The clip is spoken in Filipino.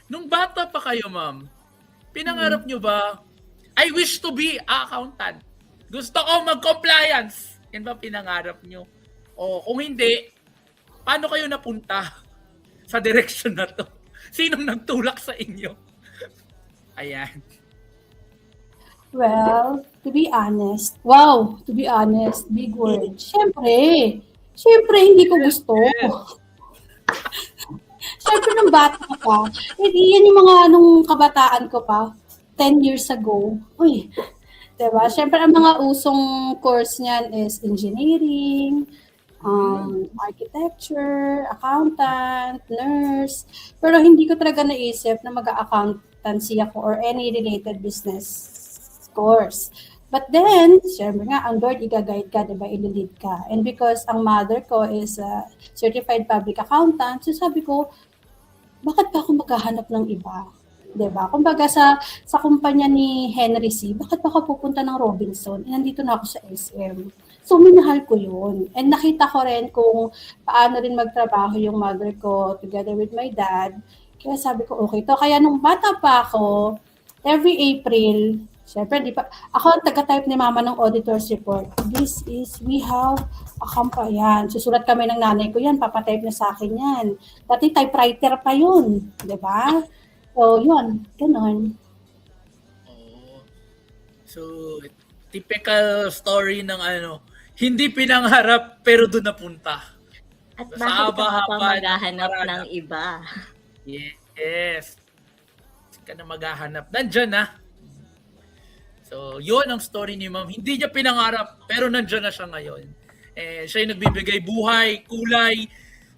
Nung bata pa kayo, ma'am, pinangarap nyo ba, I wish to be accountant. Gusto ko mag-compliance. Yan ba pinangarap nyo? O kung hindi, paano kayo napunta sa direction na to? Sinong nagtulak sa inyo? Ayan. Well, to be honest, wow, to be honest, big word. Siyempre, hindi ko gusto. Siyempre, nung bata pa, yan yung mga nung kabataan ko pa, 10 years ago. Uy, diba? Siyempre, ang mga usong course niyan is engineering, architecture, accountant, nurse. Pero hindi ko talaga naisip na mag-accountancy ako or any related business course. But then, syempre nga, ang Lord, i-guide ka, diba? I-lead ka. And because ang mother ko is a certified public accountant, so sabi ko, bakit pa ako maghahanap ng iba? 'Di ba? Kumbaga sa kumpanya ni Henry C, bakit pa ako pupunta ng Robinson? Eh, nandito na ako sa SM. So, minahal ko yun. And nakita ko rin kung paano rin magtrabaho yung mother ko together with my dad. Kaya sabi ko, okay to. Kaya nung bata pa ako, every April, syempre, di pa, ako ang taga-type ni mama ng auditor's report. This is, we have a kampayan. Susulat kami ng nanay ko yan, papatype na sa akin yan. Dati typewriter pa yun, di ba? So, yun, ganun. Oh. So, typical story ng hindi pinangarap pero doon napunta. At Sa bakit ka pa haba-haba maghahanap ng ng iba? Yes. Ka na maghahanap. Nandyan na. So, yun ang story ni ma'am. Hindi niya pinangarap, pero nandyan na siya ngayon. Siya yung nagbibigay buhay, kulay,